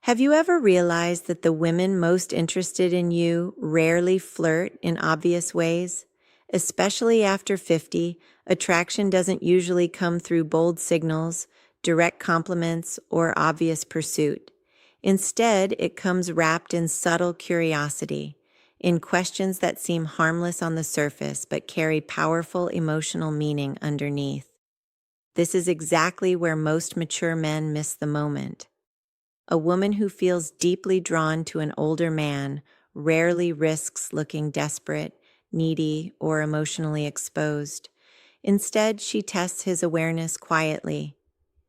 Have you ever realized that the women most interested in you rarely flirt in obvious ways? Especially after 50, attraction doesn't usually come through bold signals, direct compliments, or obvious pursuit. Instead, it comes wrapped in subtle curiosity, in questions that seem harmless on the surface but carry powerful emotional meaning underneath. This is exactly where most mature men miss the moment. A woman who feels deeply drawn to an older man rarely risks looking desperate, needy, or emotionally exposed. Instead, she tests his awareness quietly.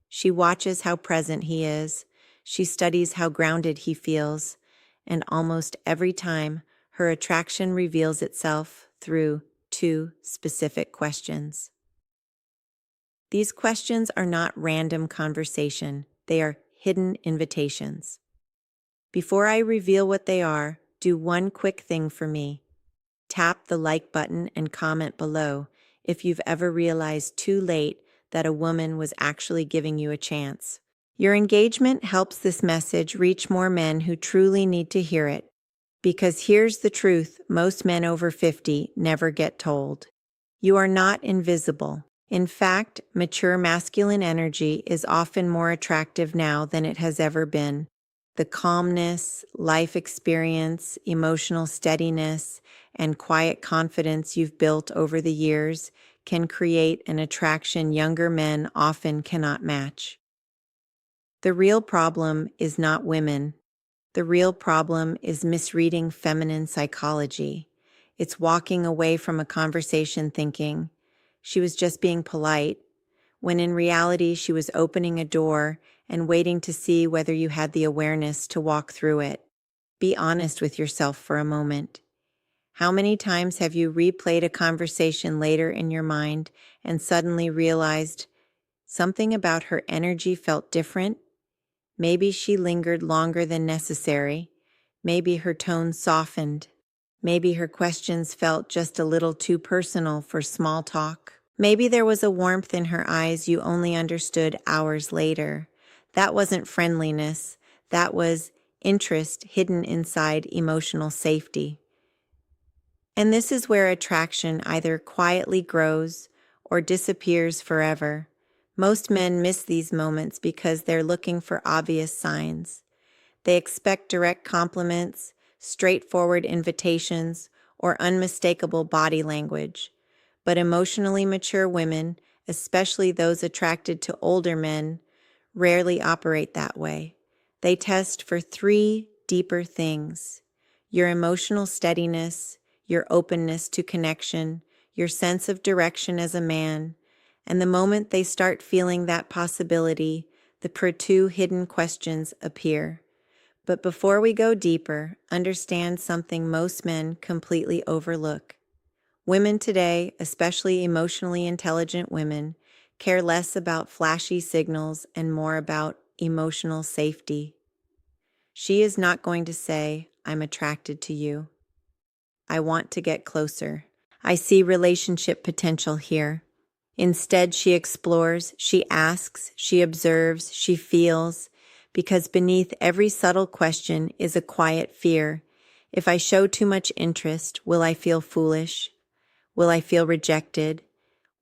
She watches how present he is, she studies how grounded he feels, and almost every time, her attraction reveals itself through two specific questions. These questions are not random conversation, they are hidden invitations. Before I reveal what they are, do one quick thing for me. Tap the like button and comment below if you've ever realized too late that a woman was actually giving you a chance. Your engagement helps this message reach more men who truly need to hear it. Because here's the truth most men over 50 never get told. You are not invisible. In fact, mature masculine energy is often more attractive now than it has ever been. The calmness, life experience, emotional steadiness, and quiet confidence you've built over the years can create an attraction younger men often cannot match. The real problem is not women. The real problem is misreading feminine psychology. It's walking away from a conversation thinking, she was just being polite, when in reality she was opening a door and waiting to see whether you had the awareness to walk through it. Be honest with yourself for a moment. How many times have you replayed a conversation later in your mind and suddenly realized something about her energy felt different? Maybe she lingered longer than necessary. Maybe her tone softened. Maybe her questions felt just a little too personal for small talk. Maybe there was a warmth in her eyes you only understood hours later. That wasn't friendliness. That was interest hidden inside emotional safety. And this is where attraction either quietly grows or disappears forever. Most men miss these moments because they're looking for obvious signs. They expect direct compliments, straightforward invitations, or unmistakable body language. But emotionally mature women, especially those attracted to older men, rarely operate that way. They test for three deeper things: your emotional steadiness, your openness to connection, your sense of direction as a man, and the moment they start feeling that possibility, the two hidden questions appear. But before we go deeper, understand something most men completely overlook. Women today, especially emotionally intelligent women, care less about flashy signals and more about emotional safety. She is not going to say, I'm attracted to you. I want to get closer. I see relationship potential here. Instead, she explores, she asks, she observes, she feels, because beneath every subtle question is a quiet fear. If I show too much interest, will I feel foolish? Will I feel rejected?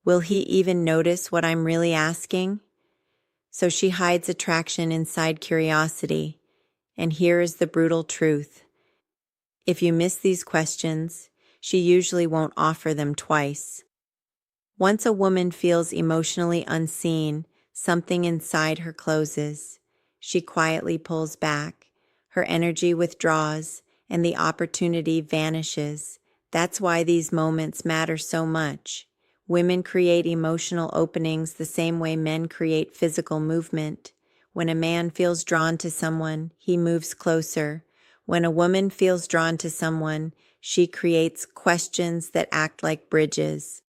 Will he even notice what I'm really asking? So she hides attraction inside curiosity. And here is the brutal truth. If you miss these questions, she usually won't offer them twice. Once a woman feels emotionally unseen, something inside her closes. She quietly pulls back. Her energy withdraws, and the opportunity vanishes. That's why these moments matter so much. Women create emotional openings the same way men create physical movement. When a man feels drawn to someone, he moves closer. When a woman feels drawn to someone, she creates questions that act like bridges.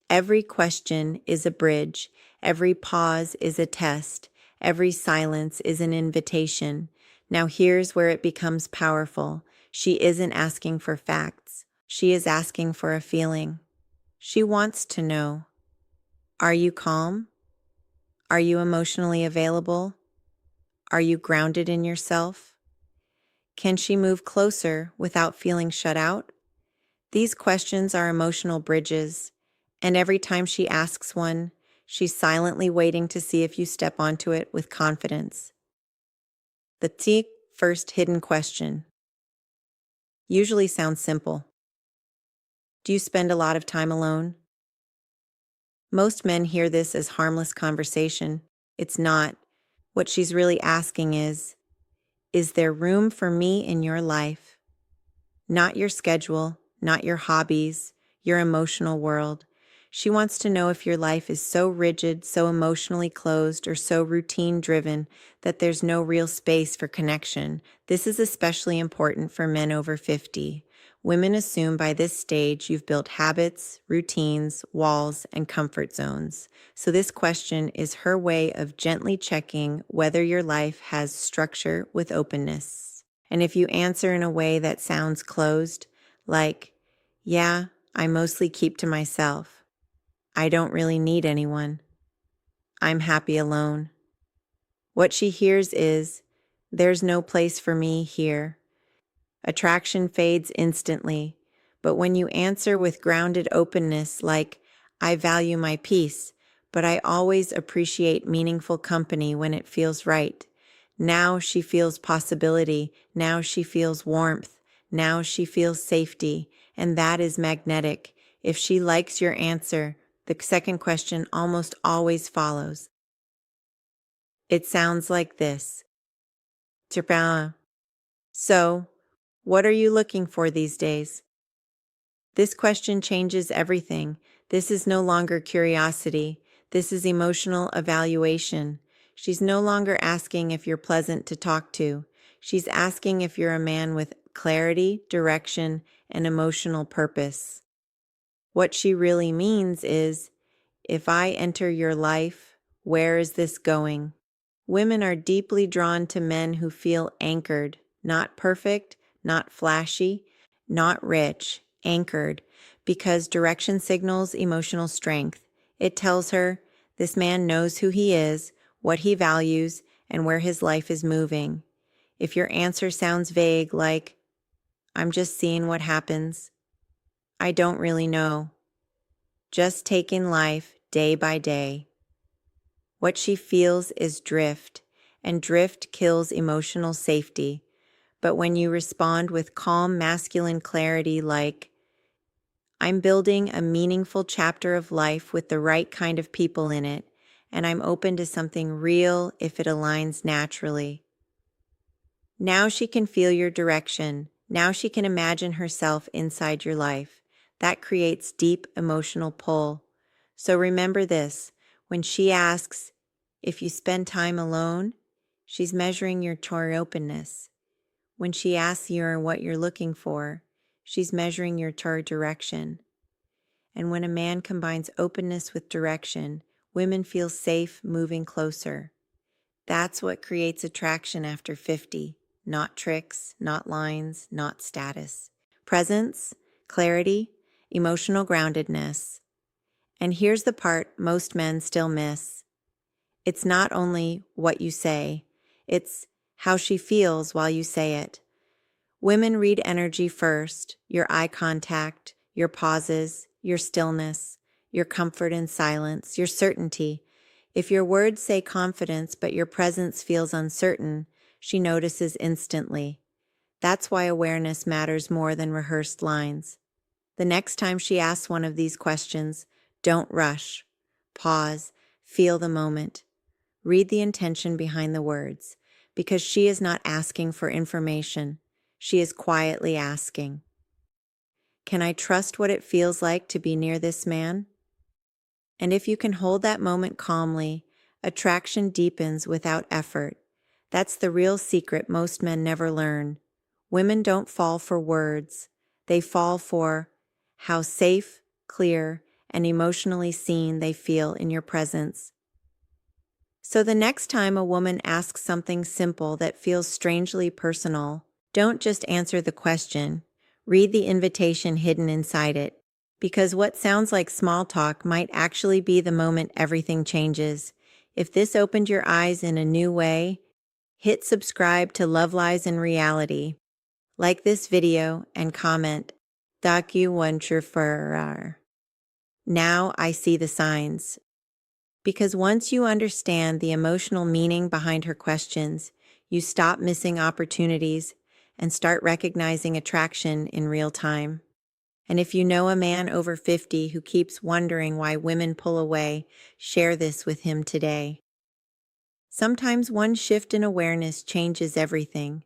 Every question is a bridge. Every pause is a test. Every silence is an invitation. Now here's where it becomes powerful. She isn't asking for facts. She is asking for a feeling. She wants to know, are you calm? Are you emotionally available? Are you grounded in yourself? Can she move closer without feeling shut out? These questions are emotional bridges, and every time she asks one, she's silently waiting to see if you step onto it with confidence. The first hidden question usually sounds simple. Do you spend a lot of time alone? Most men hear this as harmless conversation. It's not. What she's really asking is there room for me in your life? Not your schedule, not your hobbies, your emotional world. She wants to know if your life is so rigid, so emotionally closed, or so routine driven that there's no real space for connection. This is especially important for men over 50. Women assume by this stage you've built habits, routines, walls, and comfort zones. So this question is her way of gently checking whether your life has structure with openness. And if you answer in a way that sounds closed, like, yeah, I mostly keep to myself. I don't really need anyone. I'm happy alone. What she hears is, there's no place for me here. Attraction fades instantly, but when you answer with grounded openness like, I value my peace, but I always appreciate meaningful company when it feels right. Now she feels possibility, now she feels warmth, now she feels safety, and that is magnetic. If she likes your answer, the second question almost always follows. It sounds like this. So, what are you looking for these days? This question changes everything. This is no longer curiosity. This is emotional evaluation. She's no longer asking if you're pleasant to talk to. She's asking if you're a man with clarity, direction, and emotional purpose. What she really means is, if I enter your life, where is this going? Women are deeply drawn to men who feel anchored, not perfect, not flashy, not rich, anchored, because direction signals emotional strength. It tells her this man knows who he is, what he values, and where his life is moving. If your answer sounds vague, like, I'm just seeing what happens, I don't really know, just taking life day by day. What she feels is drift, and drift kills emotional safety. But when you respond with calm masculine clarity like, I'm building a meaningful chapter of life with the right kind of people in it, and I'm open to something real if it aligns naturally. Now she can feel your direction. Now she can imagine herself inside your life. That creates deep emotional pull. So remember this, when she asks if you spend time alone, she's measuring your tour openness. When she asks you what you're looking for, she's measuring your tour direction. And when a man combines openness with direction, women feel safe moving closer. That's what creates attraction after 50. Not tricks, not lines, not status. Presence, clarity, emotional groundedness. And here's the part most men still miss. It's not only what you say, it's how she feels while you say it. Women read energy first, your eye contact, your pauses, your stillness, your comfort in silence, your certainty. If your words say confidence but your presence feels uncertain, she notices instantly. That's why awareness matters more than rehearsed lines. The next time she asks one of these questions, don't rush. Pause, feel the moment. Read the intention behind the words, because she is not asking for information. She is quietly asking, can I trust what it feels like to be near this man? And if you can hold that moment calmly, attraction deepens without effort. That's the real secret most men never learn. Women don't fall for words. They fall for how safe, clear, and emotionally seen they feel in your presence. So the next time a woman asks something simple that feels strangely personal, don't just answer the question. Read the invitation hidden inside it. Because what sounds like small talk might actually be the moment everything changes. If this opened your eyes in a new way, Hit subscribe to Love Lies in Reality. Like this video and comment, "Docu Now I see the signs." Because once you understand the emotional meaning behind her questions, you stop missing opportunities and start recognizing attraction in real time. And if you know a man over 50 who keeps wondering why women pull away, share this with him today. Sometimes one shift in awareness changes everything.